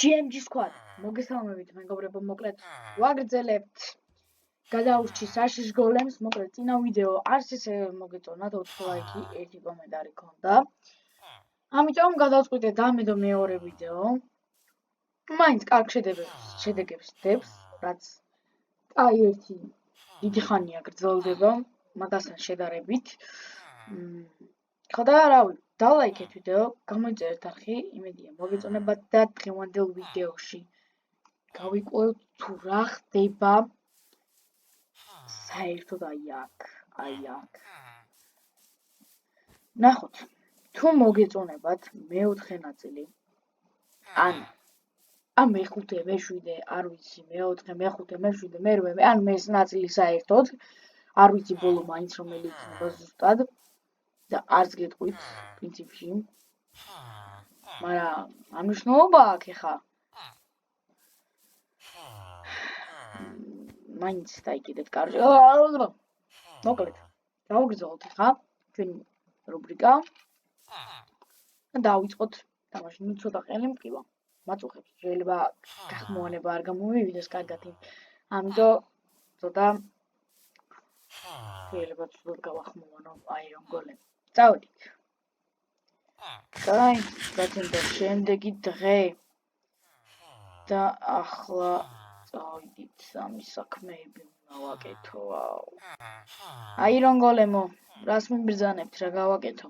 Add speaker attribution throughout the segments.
Speaker 1: GMG Squad. მოგესალმებით, მეგობრებო, მოკლედ ვაგრძელებთ გადაურჩის საშიშ გოლემს, მოკლედ წინა ვიდეო არც ისე მოგეწონათ 4 ლაიქი, 1 კომენტარი ქონდა. ამიტომ გადავწყვიტე დამედო მეორე ვიდეო. მაინც კარგ შედეგებს დებს, რაც აი ერთი დიდი ხანია გრძელდება, მაგასთან შედარებით. ხო და რავი, დალაიქეთ ვიდეო, გამოიწერეთ არხი, იმედია მოგეწონებათ და დღევანდელ ვიდეოში გავიკვლევთ თუ რა ხდება საერთოდ აი აქ. ნახოთ, თუ მოგეწონებათ მეოთხე ნაწილი, ან მეხუთე, მეშვიდე, არ ვიცი, მეოთხე, მეხუთე, მეშვიდე, მერვე, ან მეს ნაწილი საერთოდ, არ ვიცი ბოლო მაინც რომელი იქნება ზუსტად და არც გეტყვით პრინციპში. მაგრამ ამ მნიშვნელობა აქვს ხა. მაინც დაიკიდეთ კარგი. მოკლედ, დავაგრძელოთ ხა ჩვენი რუბრიკა. და დავიწყოთ თამაში. ნუ ცოტა ყელი მყივა. მაწუხებს. შეიძლება გახმოვანება არ გამოვივიდეს კარგად. ამიტომ ცოტა შეიძლება ცუდად გავახმოვანო Iron Golem. წავედით. აი, გაწევდა შემდეგი დღე. და ახლა წავიდით სამი საქმეები უნდა ვაკეთო. Iron Golem-ო, რას მიბრძანებთ, რა გავაკეთო?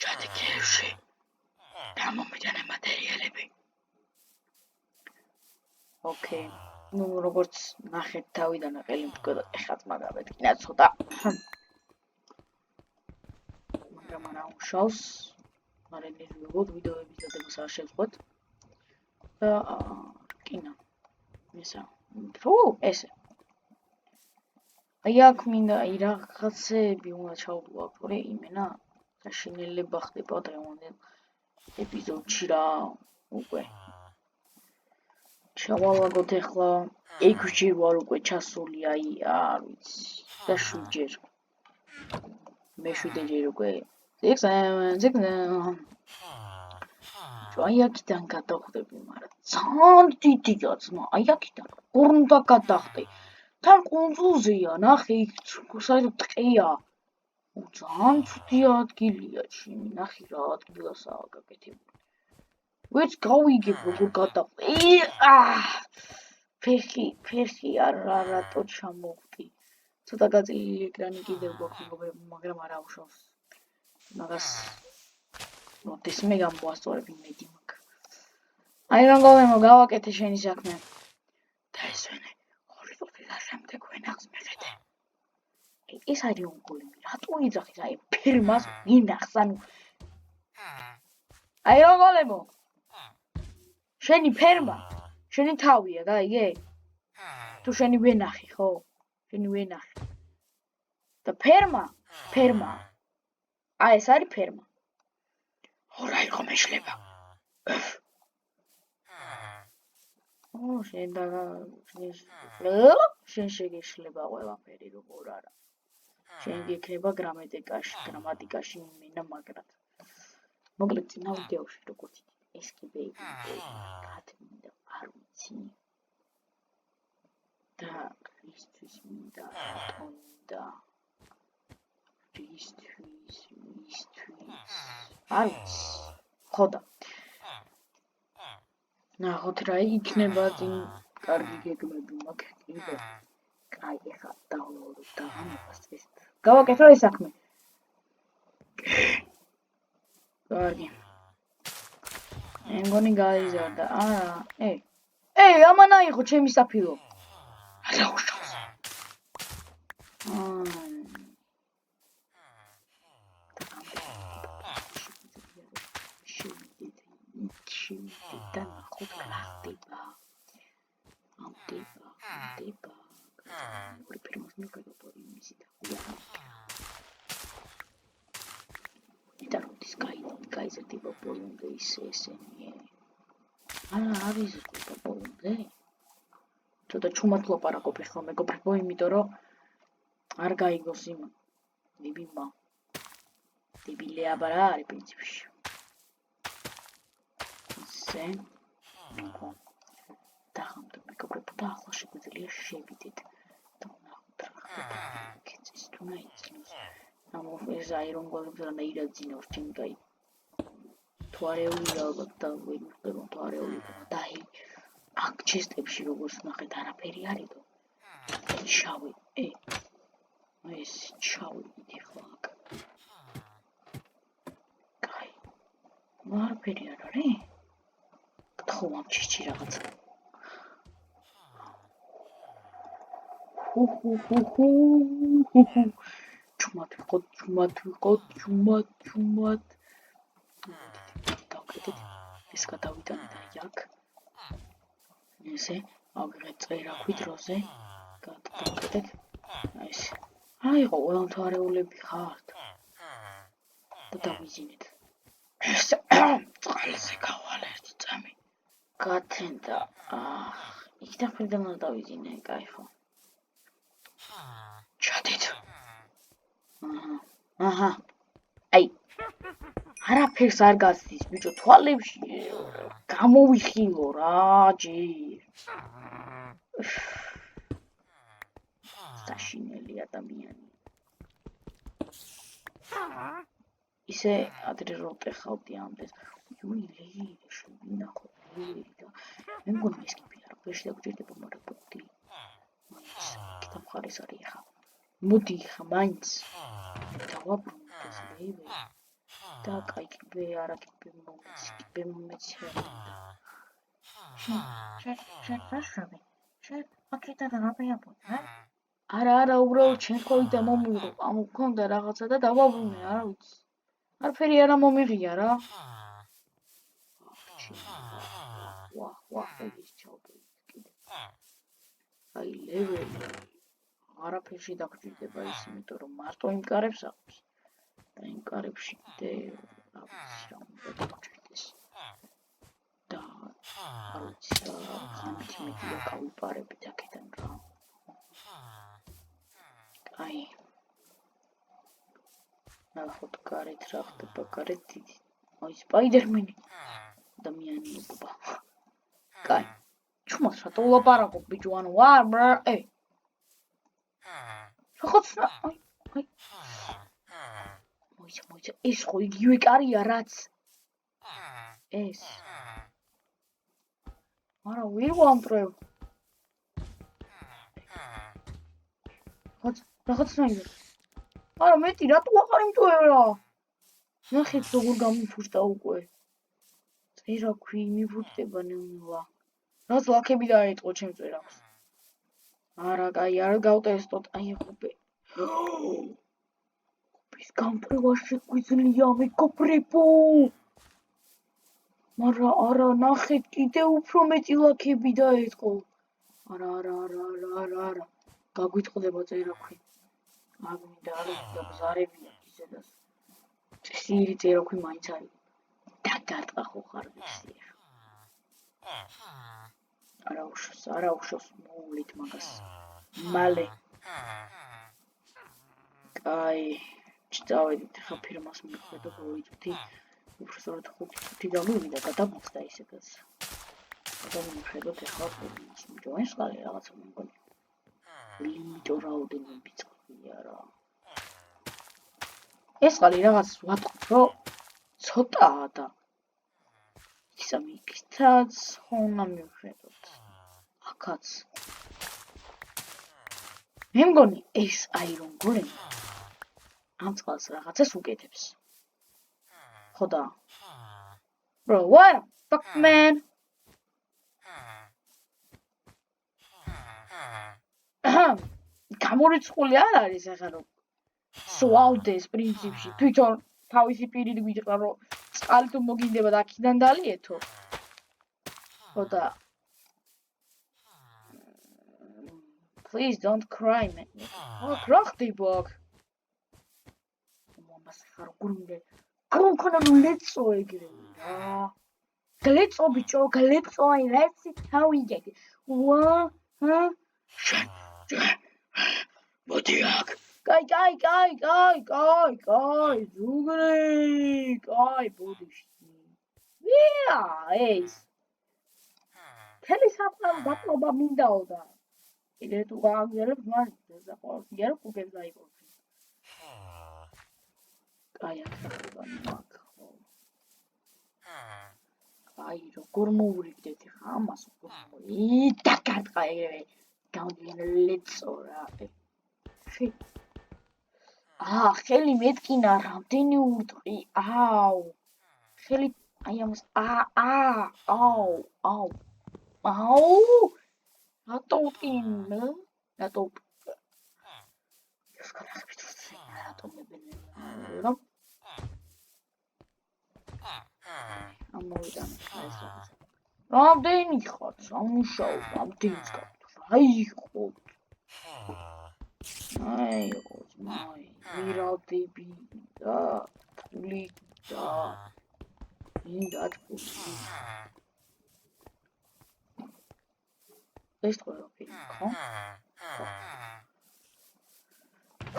Speaker 1: ჩადიგებში. გამომიდანა მატერიალები. ოკეი. ნუ როგორც ნახეთ თავიდან ყელი მდგოდა, ეხლა მაგავეთკინა ცოტა. მაგრამ არა უშავს. მაგრამ ნერვიულად ვიდეოების დადებას არ შევწყვეტ. და კინა. ესა. ესე. აი აქ მინდა აი რაღაცები უნდა ჩავუყურე იმენა. საშინელება ხდება დღევანდელ ეპიზოდში რა. უკვე. ჩავალაგოთ ახლა. ექვსჯერ ვარ უკვე ჩასული, აი, არ ვიცი. და 7 ჯერ. მე-7 ჯერ უკვე. აი აქიდან გადავხდები, მაგრამ ძალიან დიდი გაცმა, აი აქიდან უნდა გადახდე. თან კუნძულზეა, ნახე, იქ საერთოდ ტყეა. ძალიან ცუდი ადგილია, ჩემი, ნახე რა ადგილასაა გაკეთებული. ვერც გავიგებ როგორ გადახდე. ფეხი რატო ჩამოვყდი. ცოტა გაწილილი ეკრანი კიდევ გვაქვს, მაგრამ არა უშავს. მაგას მოდესმე გამოვასწორებ იმედი მაქვს. Iron Golem-ო, გავაკეთე შენი საქმე. და ესვენე, ორი წუთის შემდეგ ვენახს მეხედე. ეს Iron Golem-ი, რატო იძახის აი ფერმას მინახს, ანუ Iron Golem-ო, შენი ფერმა, შენი თავია, გაიგე? თუ შენი ვენახი, ხო? შენი ვენახი. და ფერმა. ეს არის ფერმა. ორა იყო მეშლება. შენ შეგეშლება ყველაფერი როგორ არა. შენ გექნება გრამატიკაში იმენა მაგრად. მოკლედ წინა ვიდეოში როგორც ესკიპეიდი გათმინდა არ ვიცი. და ისთვის მინდა რატონდა. ისთვის. არ ვიცი. ხოდა. ნახოთ რა იქნება წინ კარგი გეგმები მაქვს კიდე. აი ეხა დავალოთ და ამას ეს. გავაკეთო ეს საქმე. კარგი. მეგონი გაიზარდა. ამანა იყო ჩემი საფილო. არა უშავს. და ნახოთ რა ხდება. ამდება. ორი ფერმას მიგადორი იმისი და და როდის გაიზრდება ბოლომდე ესენი. არის ზრდა ბოლომდე. ცოტა ჩუმად ლაპარაკობ ახლა მეგობრებო, იმიტომ რომ არ გაიგოს იმ დებიმა. დებილე აბარა არის პრინციპში. დახამდა მეგობრებო და ახლა შეგვიძლია შევიდეთ და ვნახოთ რა ხდება კეცის თუნა იცნობს ეს აირონ გოლებს რანაირად ძინავს ჩემი კაი თუ არეული ალბათ და ვერ ვიხდება თუ არეული დაი აქ ჩესტებში როგორც ნახეთ არაფერი არისო შავი ეს შავი idi ხო აქ კაი არაფერი არ არის გთხოვ ამ ჩიჩი რაღაცა ჩუმად დავკეთეთ ეს გადავიტანეთ აი აქ ესე აგრეთ წერაქვი დროზე გადავკეთეთ აი ეს აიღო ველთვარეულები ხართ და დავიზინეთ წყალზე გავალ ერთი წამი გათენდა იქიდან ფერდამ დავიზინე კაი ხო ჩადით აჰა აი არაფერს არ გასდის ბიჭო თვალებში გამოვიხილო რა ჯერ საშინელი ადამიანი ისე ადრე რო ტეხავდი ამდენ იუილი შევინახო და მე მგონი ეს კი არ ბეში დაგჭირდება მაგრამ ბოდი კიდე მხარეს არის ხა მოდი ხა მაინც დავაბრუნოთ ეს ლეველი და კაი კიბე არა კიბე მომეცია შენ აქეთა და გაბიაბოდი არა უბრალოდ შენ ხოლმე მომიღო ამ მქონდა რაღაცა და დავაბრუნე არა ვიცი არაფერი არა მომიღია რა ვა ეს ჩავდე კიდე აი ლეველი არაფერში დაგჭირდება ის იმიტომ რომ მარტო იმ კარებს აქვს და იმ კარებში კიდე რა ვიცი რა უნდა დაგჭირდეს და არ ვიცი ხანით მიდია გავიპარებით აქედან რა აი ნახოთ კარეთ რა ხდება კარეთ დიდი აი სპაიდერმენი ადამიანობა კაი ჩუმად რა ლაპარაკობ ბიჭო ანუ ვარ რაღაცა აი მოიცა ეს ხო იგივე კარია რაც ეს არა ვერ ვამტრევ რაღაცნაირად არა მეტი რატო აღარ იმტოვე რა ნახეთ როგორ გამიფუშტა უკვე წერაქვი მიფუტდება ნეულა რაც ლაქები დაიწყო ჩემ წერაქვს არა კაი არ გავტესტოთ აი ხუბე ხუბის გამტრევა შეგვიძლია მეგობრებო მაგრამ არა ნახეთ კიდე უფრო მეტი ლაქები დაიწყო არა გაგვიტყდება წერაქვი აგმინდა არის და ბზარებია ისედაც წესიერი წერაქვი მაინც არის და გარტყა ხო ხარ ისე არა უშოს მოვლით მაგას მალე კაი ჩავედით ხა ფირმას მიხვედო გავიწვდი უბრალოდ ხუთი გამოვიდა გადამოხდა ისედაც გადამოხედოთ ახლა ის ჯოინს ყალი რაღაცა მეგონი ლიმიტო რაოდენობით წყია რა ეს ყალი რაღაც ვატყობ რომ ცოტაა და ისა მიქითაც ხონა მივხედოთ აქაც მე მგონი ეს აირონ გოლემი ამ წყალს რაღაცას უკეთებს ხო და bro what fuck man გამორიცხული არ არის ახლა რომ სვავდეს პრინციპში თვითონ თავისი პირით ვიჭრა რომ წყალი თუ მოგინდება და აქედან დალიეთო ხო და please don't cry man რა ხდება აქ მომას ხარ გურმე გრუნქონა ლეცო ეგრე რა გლეცო ბიჭო გლეცო აი let's how we get ვა მოდი აქ კაი ზუგრი კაი ბუდიში ვია ეს მთელი საფრანგეთის დაპყრობა მინდაო და კიდე თუ გააგზავნებ მაშინ და ყოველდღიურ კუკებს დაიპოვებ. კაი ახლა მაგ ხო. აი როგორ მოვრიგდეთ ხა ამას უყური და გარტყა ეგრევე გამგინლეცო რა. ხელი მეტკინა რამდენი ურტყი. აუ. ხელი აი ამას აუ. რატო უტკინე? რატო? ეს განახებით რატო მებენე? ამოვიდა ეს. რამდენი ხარ? სამუშაო, რამდენი ხარ? აი ხო. აი ოზმაი, ვირავდები და ფული და ინდათ ფული. ეს ყველაფერი ხო?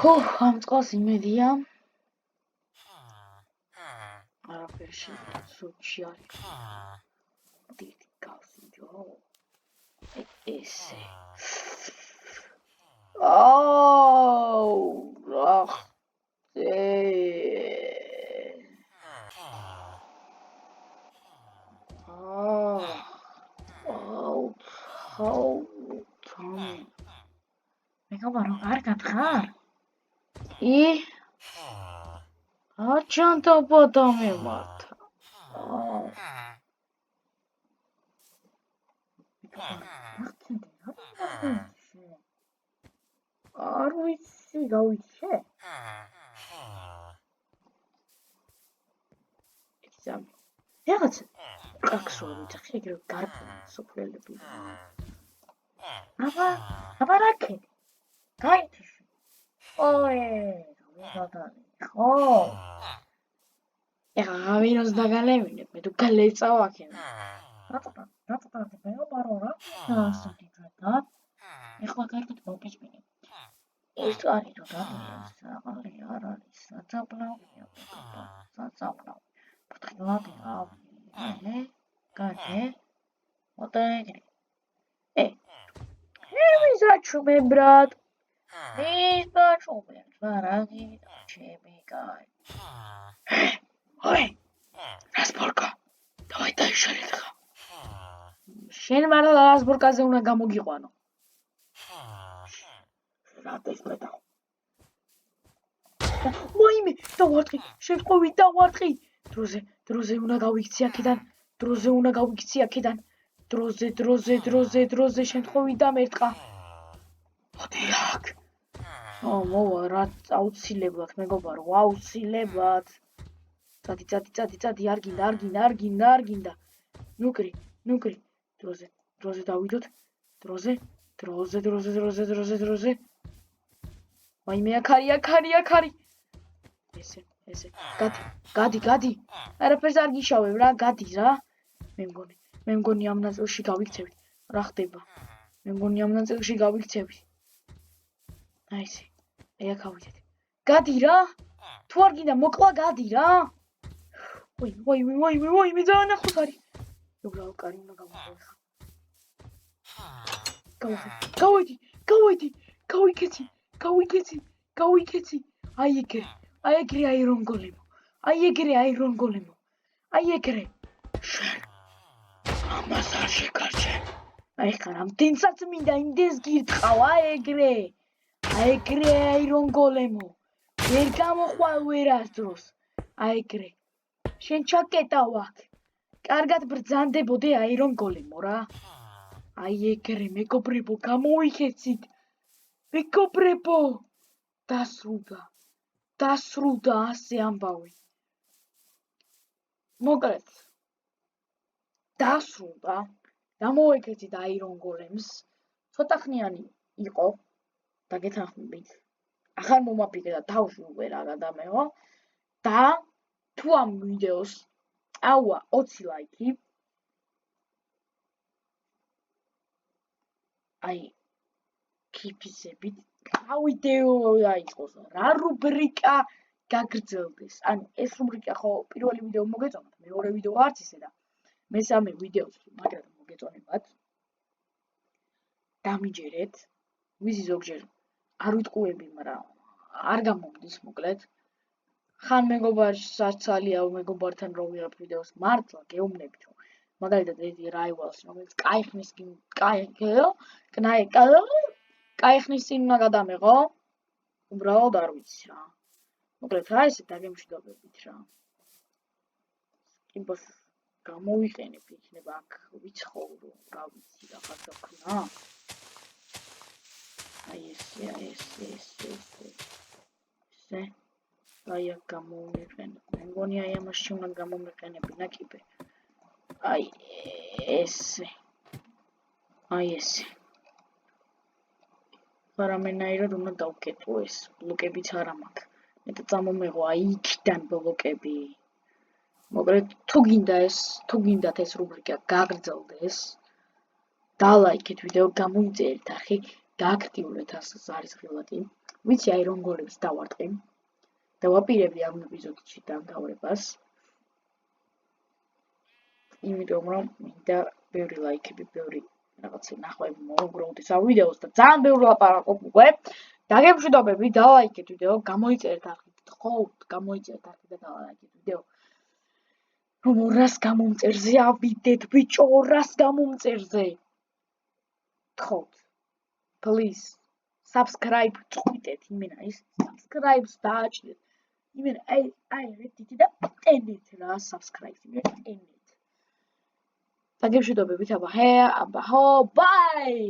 Speaker 1: ხო, ამ წყალს იმედია. არაფერში სუჩი არის. დიდი გავსიჯო. ესე. აუ, მეგობარო, კარგად ხარ? აჩანთა პატა მემართა. არ ვიცი, გავიცე? ეგზამი. რაღაც კაქსოა ვიცი, ეგრე გარბა სოფლელები. აბა რაკე? გაიჩი. ოე, ვიღადანი. ხო. ეხა ავინოს დაგალევინებ, მე თუ გალეწავ აქენ. რატო მეგობარო რა? ასეთი და ეხლა კარგად მოგიჭმინე. ეს არის რომ რაღაცა არ არის, საწაბლავია, საწაბლავ. ფთხილად ავი. კაცე. ოტეგრი. ვიზაჩუმე ბრატ. ვიზაჩუმე, ვარაგი, ჩემი კაი. ой, რასპორკა. დავაი დაიშალეთ ხა. შენ მართლა რასპორკაზე უნდა გამოგიყვანო. რატოს მეტაო. მოიმე, დავარტყი, შევყვი დავარტყი. დროზე უნდა გავიქცი აქედან. დროზე შემთხვევით დამერტყა. მოდი აქ. მოვა რა აუცილებლად მეგობარო, აუცილებლად. წადი, არ გინდა. ნუკრი. დროზე დავიდოთ. დროზე. ვაიმე აქარი. ესე. გადი. არაფერს არ გიშავებ რა, გადი რა. მე მგონი ამ ნაწილში გავიქცევით. რა ხდება? მე მგონი ამ ნაწილში გავიქცევით. აი ესე. აი აქ ავიდეთ. გადი რა. თუ არ გინდა მოკლა გადი რა. ვაი, მე ძალიან ახლოს არის. უბრალოდ კარი უნდა გავუყო ხა. გავიდი. გავიქეცი. აი ეგრე აირონ გოლემო. აი ეგრე. შენ. ამას არ შეკარჩე. აი ხა რამდენსაც მინდა იმდენს გირტყავ, აი ეგრე აირონ გოლემო. ვერ გამოხვალ ვერასდროს. აი ეგრე. შენ ჩაკეტავ აქ. კარგად ბრძანდებოდე აირონ გოლემო რა. აი ეგრე მეგობრებო, გამოიქეცით. მეგობრებო. დასრულდა ასე ამბავი. მოკლედ. დასრულდა. გამოიქეცით აირონ გოლემს. ცოტა ხნიანი იყო. დაგეთანხმებით. ახლა მომაფიქრე და თავში უკვე რა გადამეო. და თუ ამ ვიდეოს აუა 20 ლაიქი. აი ქიფისებით რა ვიდეო დაიწყოს, რა რუბრიკა გაგრძელდეს. ანუ ეს რუბრიკა ხო პირველი ვიდეო მოგეწონათ, მეორე ვიდეო არც ისე და მესამე ვიდეოს მაგრამ მოგეწონებათ. დამიჯერეთ. ვიცი ზოგჯერ არ ვიტყუები, მაგრამ არ გამომდის მოკლედ. ხან მეგობარსაც ძალიან მეგობართან რო ვიღებ ვიდეოს მართლა გეუბნებით რომ მაგალითად ერთი რაივალს რომელიც კაიხნის წინ უნდა გადამეღო უბრალოდ არ ვიცი რა მოკლედ რა ესე დაგემშვიდობებით რა იმბოს გამოვიყენებ იქნება აქ ვიცხოვრო რა ვიცი რაღაცა ქნა აი ესე აი აქ გამოვიყენებ მე მგონი აი ამაში უნდა გამოვიყენებინა კიბე აი ესე რამენაირად უნდა დავკეტო ეს ბლოკებიც არ მაქვს მეტად წამომეღო აი იქიდან ბლოკები მოკლედ თუ გინდათ ეს რუბრიკა გაგრძელდეს დალაიქეთ ვიდეო გამოიწერეთ ახი გააქტიურეთ ასეც არის ღილაკი ვიცი აი რომ გოლებს დავარტყი და ვაპირებდი ამ ეპიზოდში დამთავრებას იმიტომ რომ მინდა ბევრი ლაიქები ბევრი რაღაცა ნახვები მოგროვდეს ამ ვიდეოს და ძალიან ბევრი ლაპარაკობ უკვე დაგემშვიდობებით დალაიქეთ ვიდეო გამოიწერეთ ახლა თხოვთ გამოიწერეთ ახლა და დალაიქეთ ვიდეო რომ 200 გამომწერზე ავიდეთ ბიჭო 200 გამომწერზე თხოვთ please subscribe წვიტეთ იმენა ის subscribe-ს დააჭრეთ იმენა აი რეთითი და ტენეთ რა subscribe-ს იმენა ტენეთ დაგემშვიდობებით აბა ჰე აბა ჰო ბაი